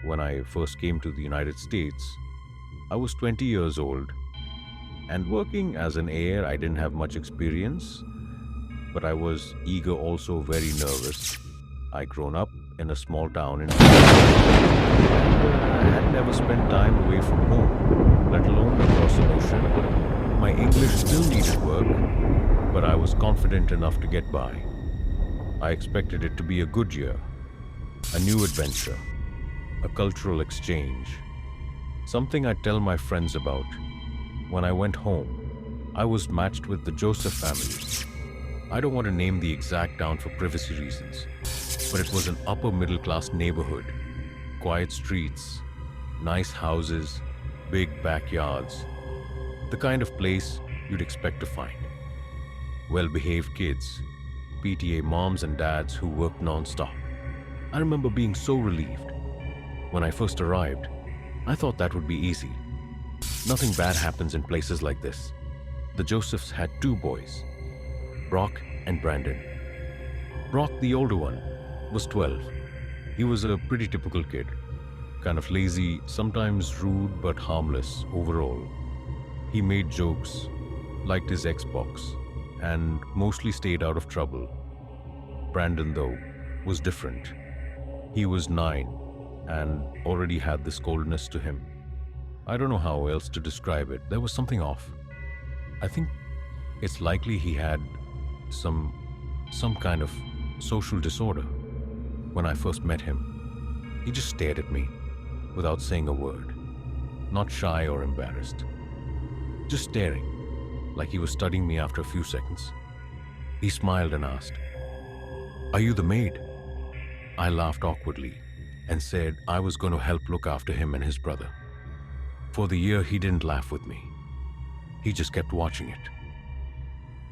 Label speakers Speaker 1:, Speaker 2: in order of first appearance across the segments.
Speaker 1: when I first came to the United States. I was 20 years old, and working as an air, I didn't have much experience, but I was eager, also very nervous. I grown up in a small town in and I had never spent time away from home, let alone across an ocean. My English still needed work, but I was confident enough to get by. I expected it to be a good year, a new adventure, a cultural exchange, something I'd tell my friends about. When I went home, I was matched with the Joseph family. I don't want to name the exact town for privacy reasons, but it was an upper middle class neighborhood. Quiet streets, nice houses, big backyards. The kind of place you'd expect to find. Well behaved kids, PTA moms and dads who worked non-stop. I remember being so relieved. When I first arrived, I thought that would be easy. Nothing bad happens in places like this. The Josephs had two boys, Brock and Brandon. Brock, the older one, was 12. He was a pretty typical kid, kind of lazy, sometimes rude but harmless overall. He made jokes, liked his Xbox, and mostly stayed out of trouble. Brandon, though, was different. He was 9 and already had this coldness to him. I don't know how else to describe it. There was something off. I think it's likely he had some kind of social disorder. When I first met him, he just stared at me without saying a word, not shy or embarrassed, just staring, like he was studying me after a few seconds. He smiled and asked, "Are you the maid?" I laughed awkwardly and said I was going to help look after him and his brother. For the year, he didn't laugh with me. He just kept watching it.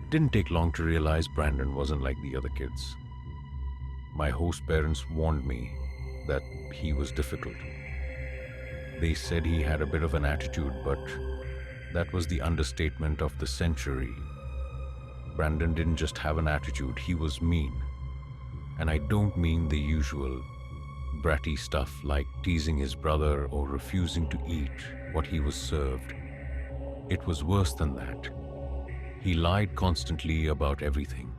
Speaker 1: It didn't take long to realize Brandon wasn't like the other kids. My host parents warned me that he was difficult. They said he had a bit of an attitude, but that was the understatement of the century. Brandon didn't just have an attitude, he was mean. And I don't mean the usual bratty stuff like teasing his brother or refusing to eat what he was served. It was worse than that. He lied constantly about everything.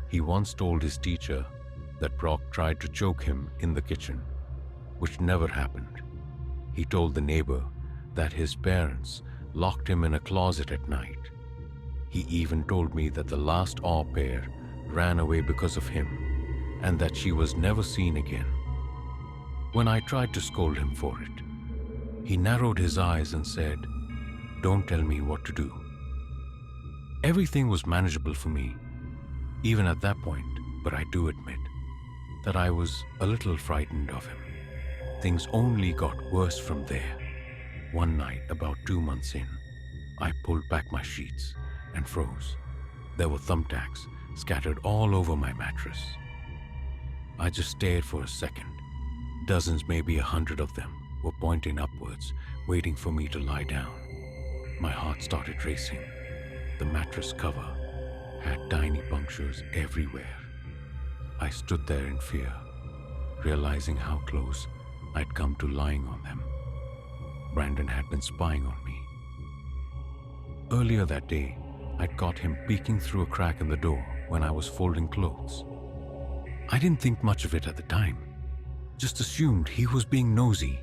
Speaker 1: He once told his teacher that Brock tried to choke him in the kitchen, which never happened. He told the neighbor that his parents locked him in a closet at night. He even told me that the last au pair ran away because of him and that she was never seen again. When I tried to scold him for it, he narrowed his eyes and said, "Don't tell me what to do." Everything was manageable for me, even at that point, but I do admit that I was a little frightened of him. Things only got worse from there. One night, about 2 months in, I pulled back my sheets and froze. There were thumbtacks scattered all over my mattress. I just stared for a second. Dozens, maybe 100 of them, were pointing upwards, waiting for me to lie down. My heart started racing. The mattress cover had tiny punctures everywhere. I stood there in fear, realizing how close I'd come to lying on them. Brandon had been spying on me. Earlier that day, I'd caught him peeking through a crack in the door when I was folding clothes. I didn't think much of it at the time, just assumed he was being nosy.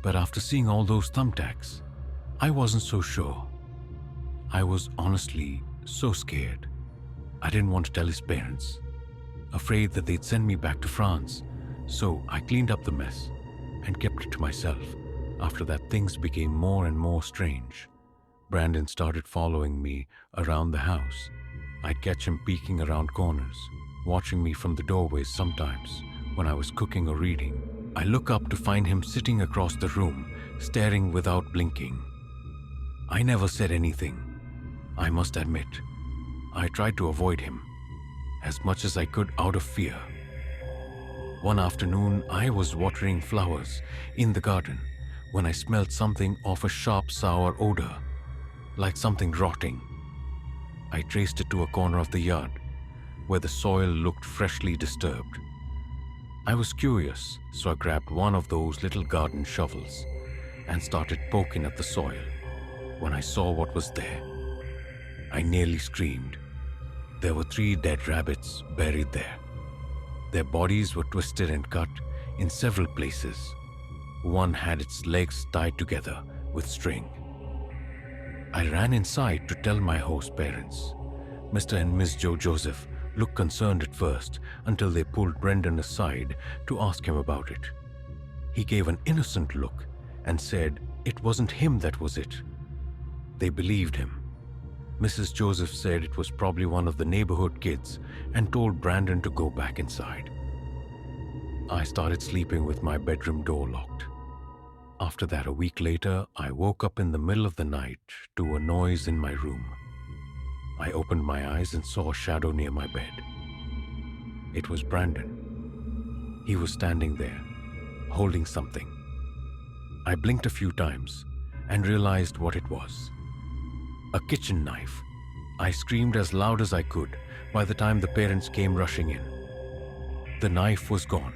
Speaker 1: But after seeing all those thumbtacks, I wasn't so sure. I was honestly so scared. I didn't want to tell his parents, afraid that they'd send me back to France. So I cleaned up the mess and kept it to myself. After that, things became more and more strange. Brandon started following me around the house. I'd catch him peeking around corners, watching me from the doorways sometimes when I was cooking or reading. I look up to find him sitting across the room, staring without blinking. I never said anything, I must admit. I tried to avoid him as much as I could out of fear. One afternoon, I was watering flowers in the garden when I smelled something of a sharp, sour odor, like something rotting. I traced it to a corner of the yard where the soil looked freshly disturbed. I was curious, so I grabbed one of those little garden shovels and started poking at the soil. When I saw what was there, I nearly screamed. There were 3 dead rabbits buried there. Their bodies were twisted and cut in several places. One had its legs tied together with string. I ran inside to tell my host parents. Mr. and Miss Joe Joseph looked concerned at first until they pulled Brendan aside to ask him about it. He gave an innocent look and said it wasn't him that was it. They believed him. Mrs. Joseph said it was probably one of the neighborhood kids and told Brandon to go back inside. I started sleeping with my bedroom door locked. After that, a week later, I woke up in the middle of the night to a noise in my room. I opened my eyes and saw a shadow near my bed. It was Brandon. He was standing there, holding something. I blinked a few times and realized what it was. A kitchen knife. I screamed as loud as I could by the time the parents came rushing in. The knife was gone.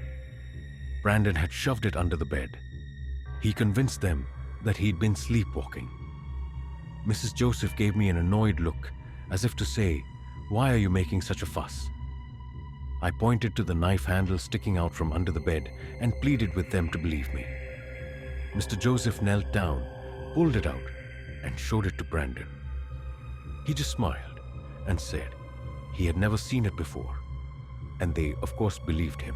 Speaker 1: Brandon had shoved it under the bed. He convinced them that he'd been sleepwalking. Mrs. Joseph gave me an annoyed look, as if to say, "Why are you making such a fuss?" I pointed to the knife handle sticking out from under the bed and pleaded with them to believe me. Mr. Joseph knelt down, pulled it out, and showed it to Brandon. He just smiled and said he had never seen it before, and they, of course, believed him.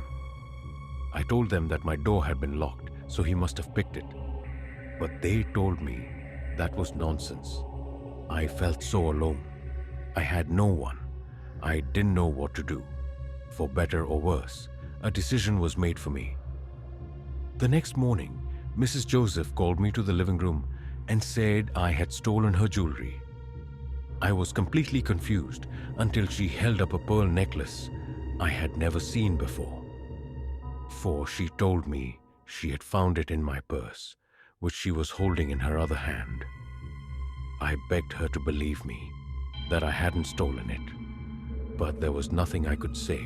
Speaker 1: I told them that my door had been locked, so he must have picked it. But they told me that was nonsense. I felt so alone. I had no one. I didn't know what to do. For better or worse, a decision was made for me. The next morning, Mrs. Joseph called me to the living room and said I had stolen her jewelry. I was completely confused until she held up a pearl necklace I had never seen before. For she told me she had found it in my purse, which she was holding in her other hand. I begged her to believe me, that I hadn't stolen it, but there was nothing I could say.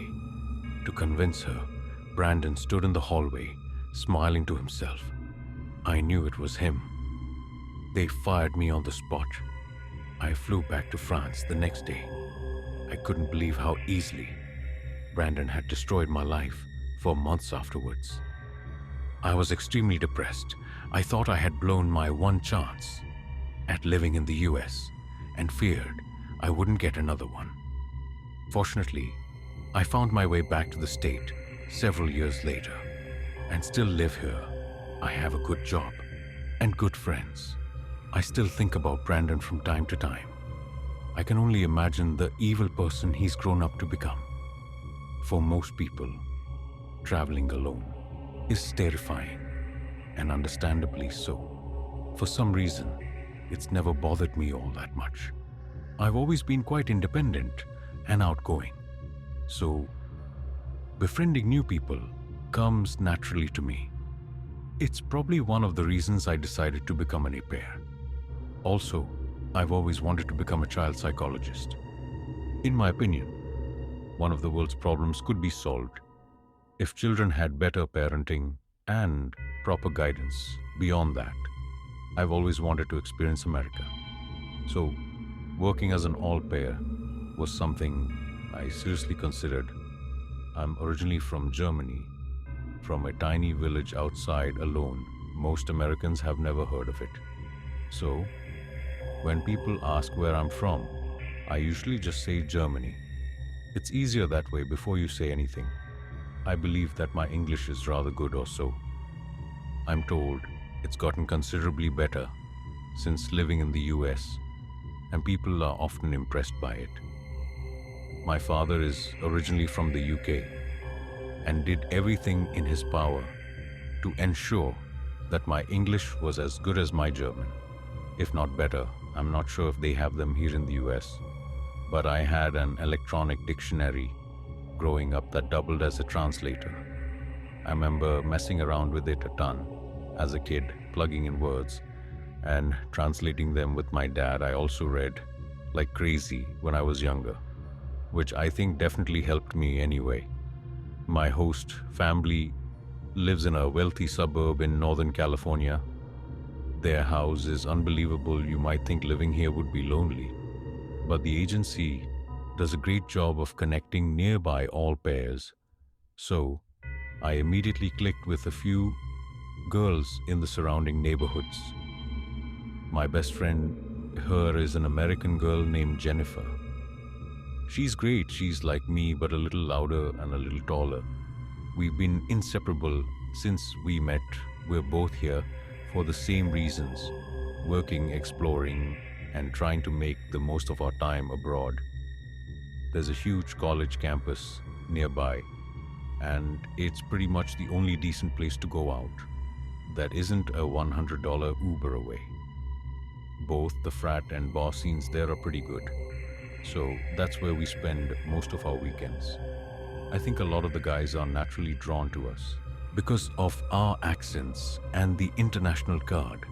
Speaker 1: To convince her, Brandon stood in the hallway, smiling to himself. I knew it was him. They fired me on the spot. I flew back to France the next day. I couldn't believe how easily Brandon had destroyed my life for months afterwards. I was extremely depressed. I thought I had blown my one chance at living in the US and feared I wouldn't get another one. Fortunately, I found my way back to the state several years later and still live here. I have a good job and good friends. I still think about Brandon from time to time. I can only imagine the evil person he's grown up to become. For most people, traveling alone is terrifying, and understandably so. For some reason, it's never bothered me all that much. I've always been quite independent and outgoing, so befriending new people comes naturally to me. It's probably one of the reasons I decided to become an au pair. Also, I've always wanted to become a child psychologist. In my opinion, one of the world's problems could be solved if children had better parenting and proper guidance. Beyond that, I've always wanted to experience America. So, working as an au pair was something I seriously considered. I'm originally from Germany, from a tiny village outside alone. Most Americans have never heard of it. So, when people ask where I'm from, I usually just say Germany. It's easier that way before you say anything. I believe that my English is rather good or so. I'm told it's gotten considerably better since living in the US, and people are often impressed by it. My father is originally from the UK and did everything in his power to ensure that my English was as good as my German, if not better. I'm not sure if they have them here in the US, but I had an electronic dictionary growing up that doubled as a translator. I remember messing around with it a ton as a kid, plugging in words and translating them with my dad. I also read like crazy when I was younger, which I think definitely helped me anyway. My host family lives in a wealthy suburb in Northern California. Their house is unbelievable. You might think living here would be lonely, but the agency does a great job of connecting nearby all pairs. So, I immediately clicked with a few girls in the surrounding neighborhoods. My best friend, her is an American girl named Jennifer. She's great, she's like me, but a little louder and a little taller. We've been inseparable since we met. We're both here for the same reasons, working, exploring, and trying to make the most of our time abroad. There's a huge college campus nearby, and it's pretty much the only decent place to go out that isn't a $100 Uber away. Both the frat and bar scenes there are pretty good, so that's where we spend most of our weekends. I think a lot of the guys are naturally drawn to us because of our accents, and the international card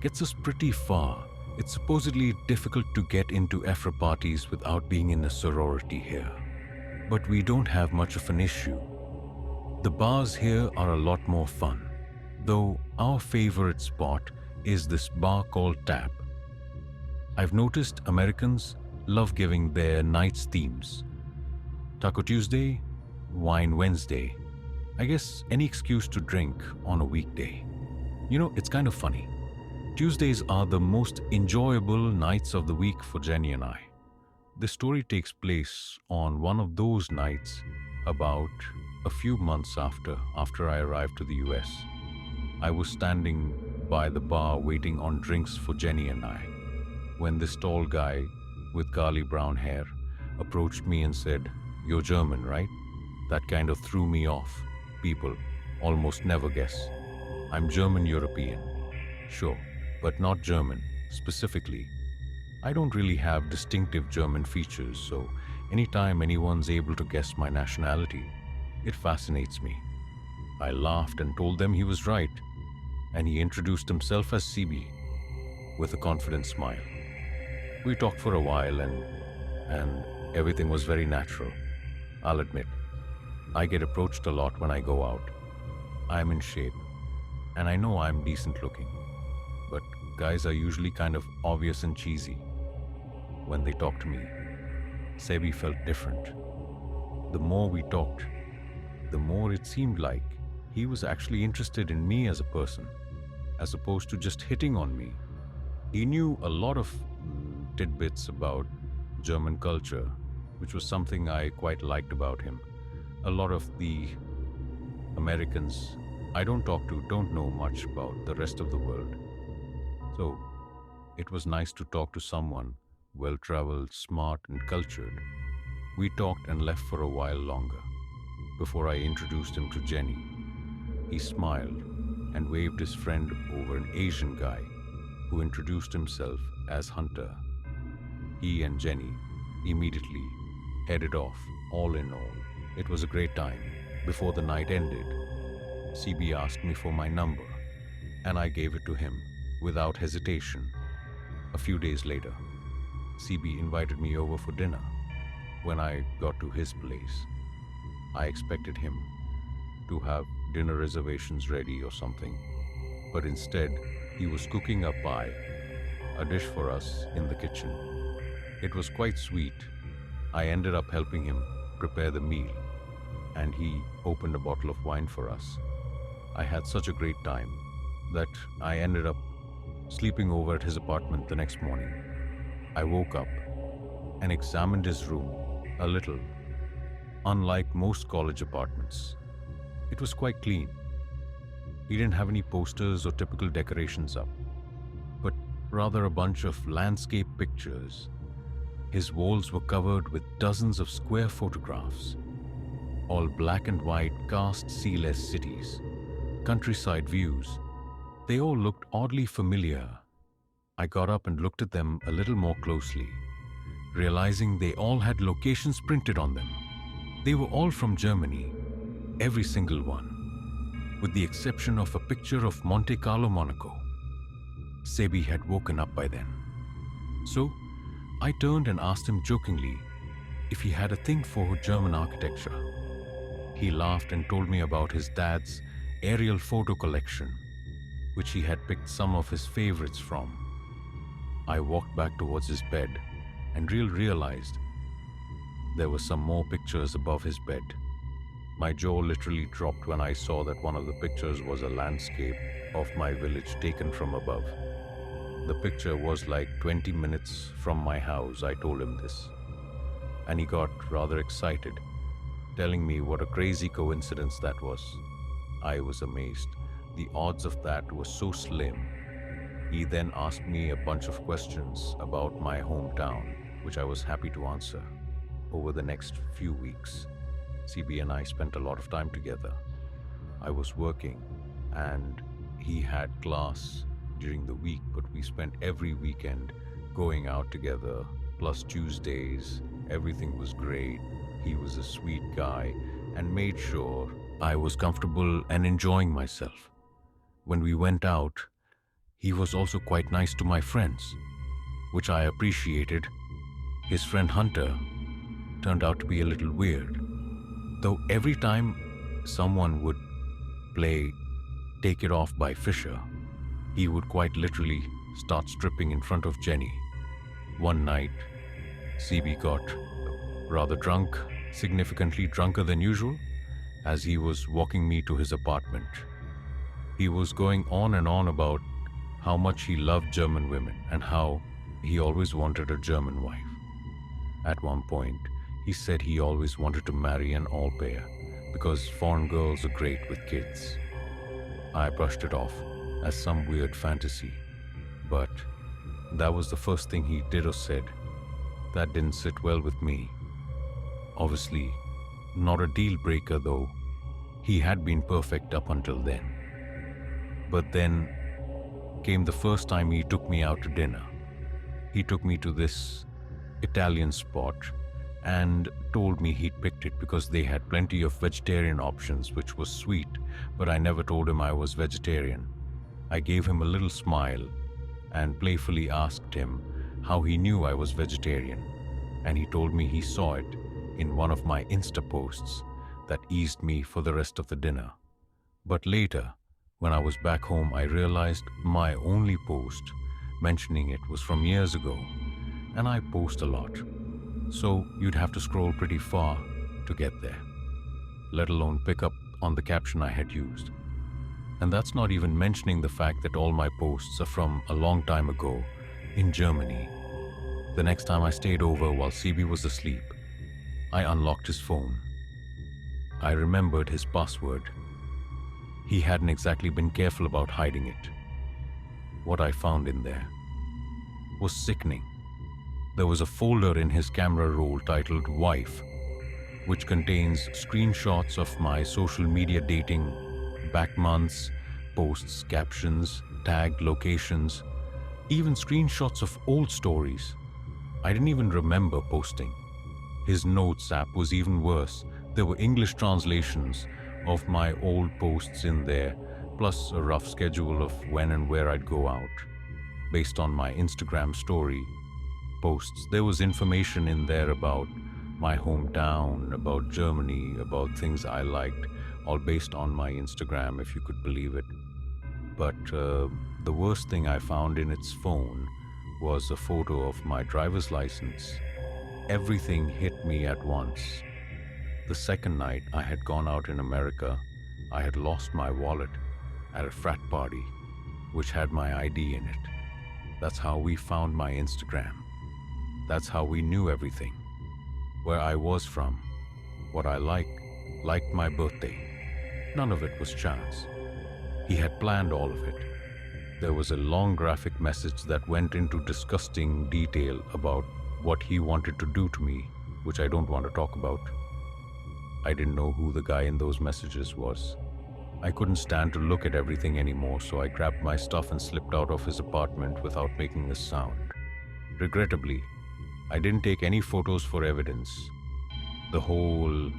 Speaker 1: gets us pretty far. It's supposedly difficult to get into Afro parties without being in a sorority here. But we don't have much of an issue. The bars here are a lot more fun, though our favorite spot is this bar called Tap. I've noticed Americans love giving their nights themes. Taco Tuesday, Wine Wednesday. I guess any excuse to drink on a weekday. It's kind of funny. Tuesdays are the most enjoyable nights of the week for Jenny and I. The story takes place on one of those nights about a few months after I arrived to the US. I was standing by the bar waiting on drinks for Jenny and I when this tall guy with curly brown hair approached me and said, "You're German, right?" That kind of threw me off. People almost never guess. I'm German European, sure, but not German specifically. I don't really have distinctive German features, so anytime anyone's able to guess my nationality, it fascinates me. I laughed and told them he was right, and he introduced himself as CB with a confident smile. We talked for a while and everything was very natural. I'll admit, I get approached a lot when I go out. I'm in shape, and I know I'm decent looking, but guys are usually kind of obvious and cheesy when they talk to me. Sebi felt different. The more we talked, the more it seemed like he was actually interested in me as a person, as opposed to just hitting on me. He knew a lot of tidbits about German culture, which was something I quite liked about him. A lot of the Americans I don't talk to don't know much about the rest of the world. So it was nice to talk to someone well-traveled, smart, and cultured. We talked and left for a while longer before I introduced him to Jenny. He smiled and waved his friend over, an Asian guy who introduced himself as Hunter. He and Jenny immediately headed off. All in all, it was a great time. Before the night ended, CB asked me for my number, and I gave it to him without hesitation. A few days later, CB invited me over for dinner. When I got to his place, I expected him to have dinner reservations ready or something, but instead, he was cooking a pie, a dish for us in the kitchen. It was quite sweet. I ended up helping him prepare the meal, and he opened a bottle of wine for us. I had such a great time that I ended up sleeping over at his apartment the next morning. I woke up and examined his room a little. Unlike most college apartments, it was quite clean. He didn't have any posters or typical decorations up, but rather a bunch of landscape pictures. His walls were covered with dozens of square photographs, all black and white cast sea-less cities, countryside views. They all looked oddly familiar. I got up and looked at them a little more closely, realizing they all had locations printed on them. They were all from Germany, every single one, with the exception of a picture of Monte Carlo, Monaco. Sebi had woken up by then. So, I turned and asked him jokingly if he had a thing for German architecture. He laughed and told me about his dad's aerial photo collection, which he had picked some of his favorites from. I walked back towards his bed and realized there were some more pictures above his bed. My jaw literally dropped when I saw that one of the pictures was a landscape of my village taken from above. The picture was like 20 minutes from my house. I told him this, and he got rather excited, telling me what a crazy coincidence that was. I was amazed. The odds of that were so slim. He then asked me a bunch of questions about my hometown, which I was happy to answer. Over the next few weeks, CB and I spent a lot of time together. I was working and he had class during the week, but we spent every weekend going out together, plus Tuesdays. Everything was great. He was a sweet guy and made sure I was comfortable and enjoying myself. When we went out, he was also quite nice to my friends, which I appreciated. His friend Hunter turned out to be a little weird, though every time someone would play Take It Off by Fisher, he would quite literally start stripping in front of Jenny. One night, CB got rather drunk, significantly drunker than usual, as he was walking me to his apartment. He was going on and on about how much he loved German women and how he always wanted a German wife. At one point, he said he always wanted to marry an all pair because foreign girls are great with kids. I brushed it off as some weird fantasy, but that was the first thing he did or said. That didn't sit well with me. Obviously, not a deal breaker though. He had been perfect up until then. But then came the first time he took me out to dinner. He took me to this Italian spot and told me he'd picked it because they had plenty of vegetarian options, which was sweet, but I never told him I was vegetarian. I gave him a little smile and playfully asked him how he knew I was vegetarian, and he told me he saw it in one of my Insta posts that eased me for the rest of the dinner. But later, when I was back home, I realized my only post mentioning it was from years ago, and I post a lot, so you'd have to scroll pretty far to get there, let alone pick up on the caption I had used. And that's not even mentioning the fact that all my posts are from a long time ago in Germany. The next time I stayed over while CB was asleep, I unlocked his phone. I remembered his password. He hadn't exactly been careful about hiding it. What I found in there was sickening. There was a folder in his camera roll titled Wife, which contains screenshots of my social media dating, back months, posts, captions, tagged locations, even screenshots of old stories I didn't even remember posting. His notes app was even worse. There were English translations of my old posts in there, plus a rough schedule of when and where I'd go out. Based on my Instagram story posts, there was information in there about my hometown, about Germany, about things I liked, all based on my Instagram, if you could believe it. But the worst thing I found in its phone was a photo of my driver's license. Everything hit me at once. The second night I had gone out in America, I had lost my wallet at a frat party, which had my ID in it. That's how we found my Instagram. That's how we knew everything. Where I was from, what I liked my birthday. None of it was chance. He had planned all of it. There was a long graphic message that went into disgusting detail about what he wanted to do to me, which I don't want to talk about. I didn't know who the guy in those messages was. I couldn't stand to look at everything anymore, so I grabbed my stuff and slipped out of his apartment without making a sound. Regrettably, I didn't take any photos for evidence. The whole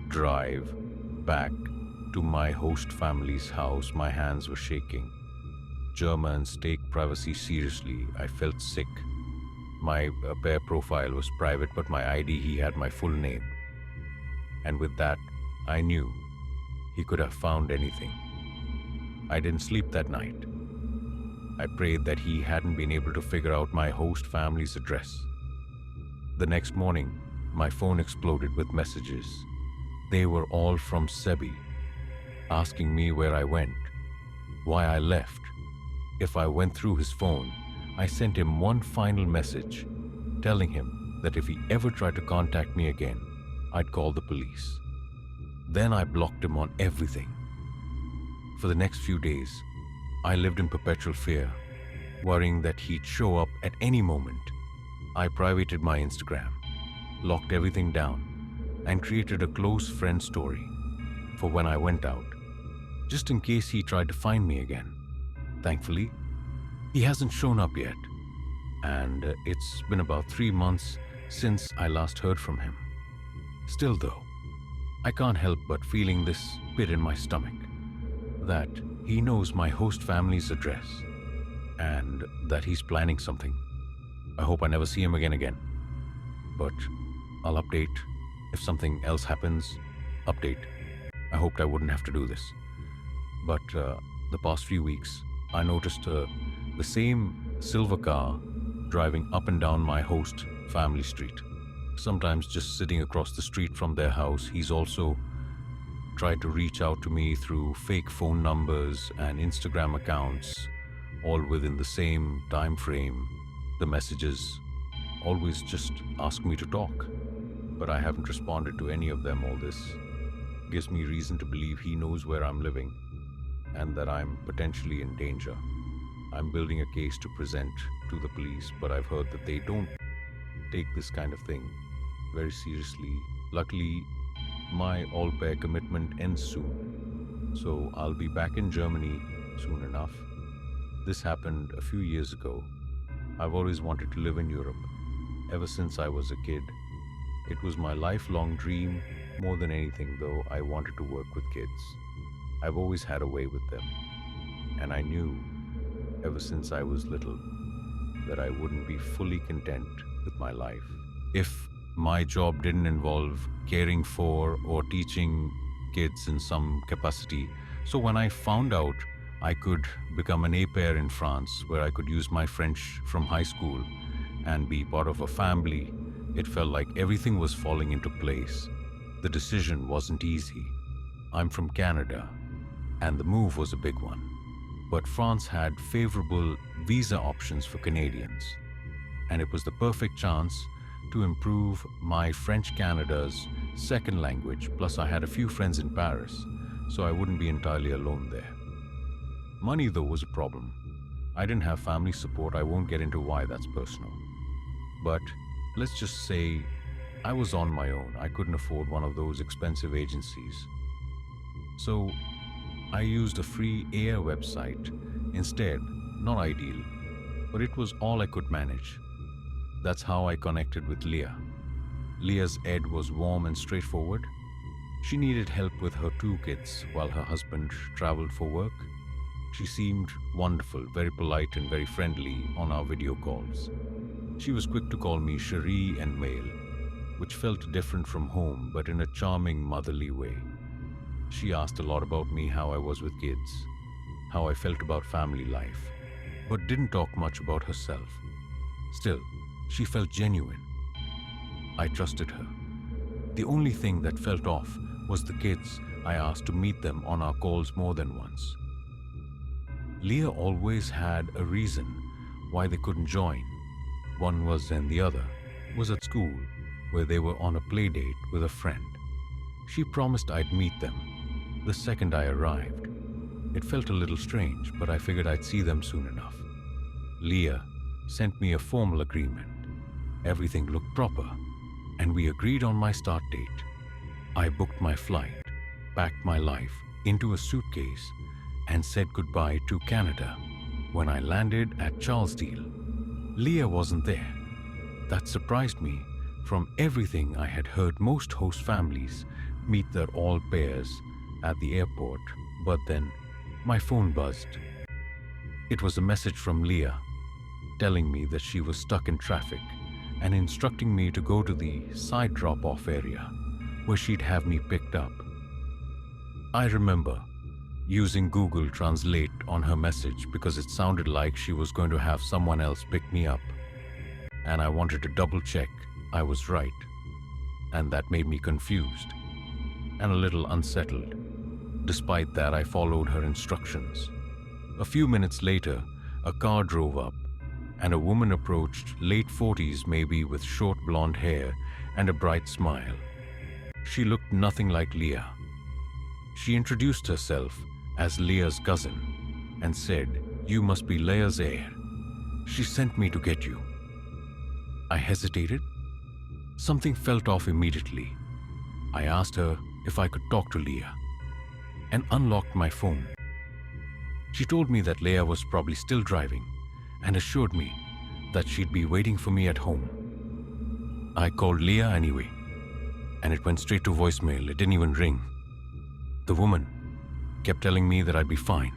Speaker 1: drive back to my host family's house, my hands were shaking. Germans take privacy seriously. I felt sick. My Pair profile was private, but my ID, he had my full name. And with that, I knew he could have found anything. I didn't sleep that night. I prayed that he hadn't been able to figure out my host family's address. The next morning, my phone exploded with messages. They were all from Sebi, asking me where I went, why I left. If I went through his phone, I sent him one final message, telling him that if he ever tried to contact me again, I'd call the police. Then I blocked him on everything. For the next few days, I lived in perpetual fear, worrying that he'd show up at any moment. I privated my Instagram, locked everything down, and created a close friend story for when I went out, just in case he tried to find me again. Thankfully, he hasn't shown up yet, and it's been about 3 months since I last heard from him. Still though, I can't help but feeling this pit in my stomach, that he knows my host family's address, and that he's planning something. I hope I never see him again. But I'll update. If something else happens, update. I hoped I wouldn't have to do this. But the past few weeks, I noticed the same silver car driving up and down my host family street. Sometimes just sitting across the street from their house. He's also tried to reach out to me through fake phone numbers and Instagram accounts, all within the same time frame. The messages always just ask me to talk, but I haven't responded to any of them. All this gives me reason to believe he knows where I'm living and that I'm potentially in danger. I'm building a case to present to the police, but I've heard that they don't take this kind of thing very seriously. Luckily, my all-pair commitment ends soon, so I'll be back in Germany soon enough. This happened a few years ago. I've always wanted to live in Europe, ever since I was a kid. It was my lifelong dream. More than anything, though, I wanted to work with kids. I've always had a way with them, and I knew, ever since I was little, that I wouldn't be fully content with my life if my job didn't involve caring for or teaching kids in some capacity. So when I found out I could become an au pair in France, where I could use my French from high school and be part of a family, it felt like everything was falling into place. The decision wasn't easy. I'm from Canada, and the move was a big one. But France had favorable visa options for Canadians, and it was the perfect chance to improve my French Canada's second language, plus I had a few friends in Paris, so I wouldn't be entirely alone there. Money, though, was a problem. I didn't have family support. I won't get into why, that's personal. But let's just say I was on my own. I couldn't afford one of those expensive agencies. So I used a free air website instead. Not ideal, but it was all I could manage. That's how I connected with Leah. Leah's ed was warm and straightforward. She needed help with her 2 kids while her husband traveled for work. She seemed wonderful, very polite and very friendly on our video calls. She was quick to call me Cherie and Mail, which felt different from home, but in a charming, motherly way. She asked a lot about me, how I was with kids, how I felt about family life, but didn't talk much about herself. Still, she felt genuine. I trusted her. The only thing that felt off was the kids. I asked to meet them on our calls more than once. Leah always had a reason why they couldn't join. One was then the other was at school, where they were on a play date with a friend. She promised I'd meet them the second I arrived. It felt a little strange, but I figured I'd see them soon enough. Leah sent me a formal agreement. Everything looked proper, and we agreed on my start date. I booked my flight, packed my life into a suitcase, and said goodbye to Canada. When I landed at Charlesdale, Leah wasn't there. That surprised me. From everything I had heard, most host families meet their all pairs at the airport, but then my phone buzzed. It was a message from Leah telling me that she was stuck in traffic and instructing me to go to the side drop-off area where she'd have me picked up. I remember using Google Translate on her message because it sounded like she was going to have someone else pick me up, and I wanted to double check I was right, and that made me confused and a little unsettled. Despite that, I followed her instructions. A few minutes later, a car drove up, and a woman approached, late 40s maybe, with short blonde hair and a bright smile. She looked nothing like Leah. She introduced herself as Leah's cousin and said, "You must be Leah's heir. She sent me to get you." I hesitated. Something felt off immediately. I asked her if I could talk to Leah and unlocked my phone. She told me that Leah was probably still driving and assured me that she'd be waiting for me at home. I called Leah anyway, and it went straight to voicemail. It didn't even ring. The woman kept telling me that I'd be fine,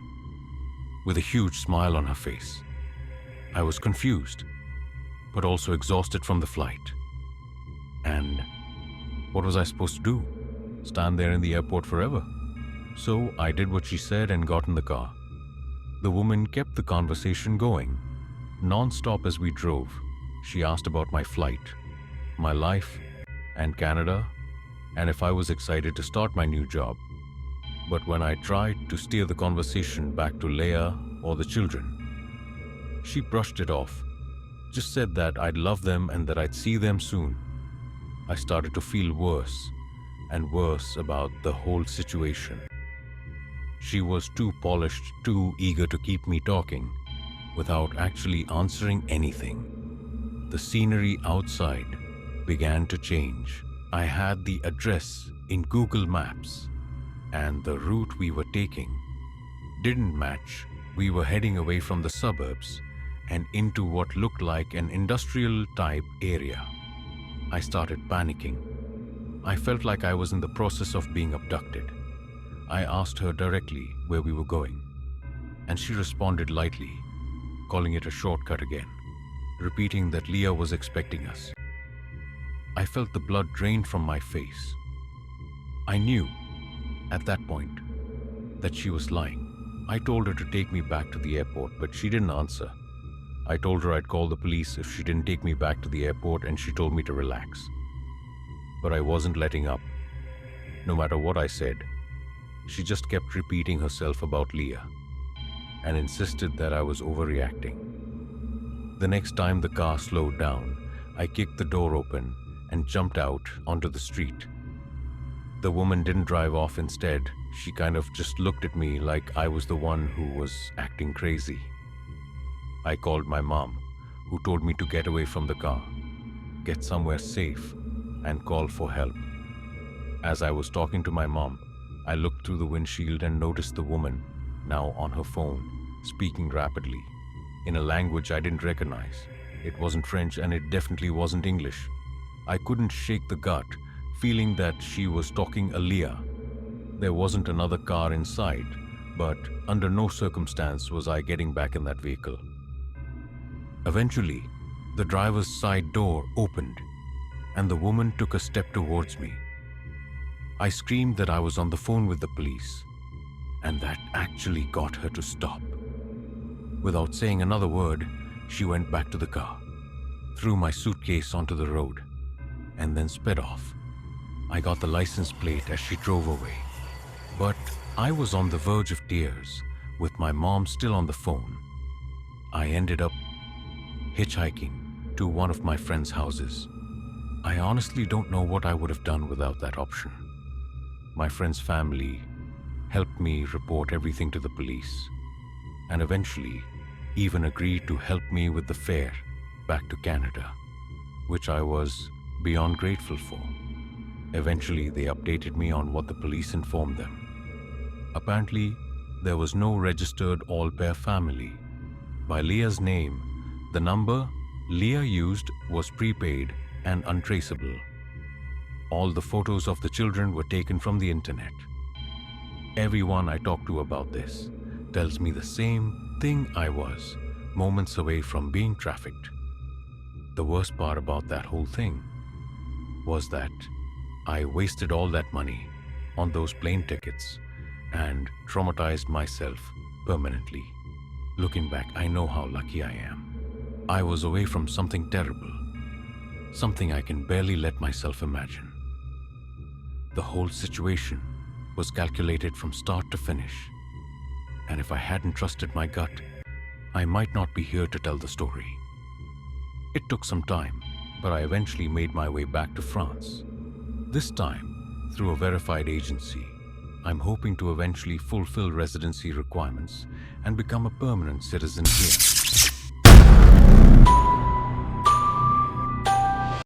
Speaker 1: with a huge smile on her face. I was confused, but also exhausted from the flight. And what was I supposed to do? Stand there in the airport forever? So I did what she said and got in the car. The woman kept the conversation going, non-stop as we drove. She asked about my flight, my life, and Canada, and if I was excited to start my new job. But when I tried to steer the conversation back to Leah or the children, she brushed it off, just said that I'd love them and that I'd see them soon. I started to feel worse and worse about the whole situation. She was too polished, too eager to keep me talking without actually answering anything. The scenery outside began to change. I had the address in Google Maps, and the route we were taking didn't match. We were heading away from the suburbs and into what looked like an industrial-type area. I started panicking. I felt like I was in the process of being abducted. I asked her directly where we were going, and she responded lightly, calling it a shortcut again, repeating that Leah was expecting us. I felt the blood drain from my face. I knew, at that point, that she was lying. I told her to take me back to the airport, but she didn't answer. I told her I'd call the police if she didn't take me back to the airport, and she told me to relax. But I wasn't letting up. No matter what I said, she just kept repeating herself about Leah and insisted that I was overreacting. The next time the car slowed down, I kicked the door open and jumped out onto the street. The woman didn't drive off. Instead, she kind of just looked at me like I was the one who was acting crazy. I called my mom, who told me to get away from the car, get somewhere safe, and call for help. As I was talking to my mom, I looked through the windshield and noticed the woman, now on her phone, speaking rapidly, in a language I didn't recognize. It wasn't French, and it definitely wasn't English. I couldn't shake the gut, feeling that she was talking Leah. There wasn't another car in sight, but under no circumstance was I getting back in that vehicle. Eventually, the driver's side door opened, and the woman took a step towards me. I screamed that I was on the phone with the police, and that actually got her to stop. Without saying another word, she went back to the car, threw my suitcase onto the road, and then sped off. I got the license plate as she drove away, but I was on the verge of tears, with my mom still on the phone. I ended up hitchhiking to one of my friend's houses. I honestly don't know what I would have done without that option. My friend's family helped me report everything to the police, and eventually even agreed to help me with the fare back to Canada, which I was beyond grateful for. Eventually, they updated me on what the police informed them. Apparently, there was no registered all-pair family. By Leah's name, the number Leah used was prepaid and untraceable. All the photos of the children were taken from the internet. Everyone I talked to about this tells me the same thing. I was moments away from being trafficked. The worst part about that whole thing was that I wasted all that money on those plane tickets and traumatized myself permanently. Looking back, I know how lucky I am. I was away from something terrible, something I can barely let myself imagine. The whole situation was calculated from start to finish, and if I hadn't trusted my gut, I might not be here to tell the story. It took some time, but I eventually made my way back to France. This time, through a verified agency. I'm hoping to eventually fulfill residency requirements and become a permanent citizen here.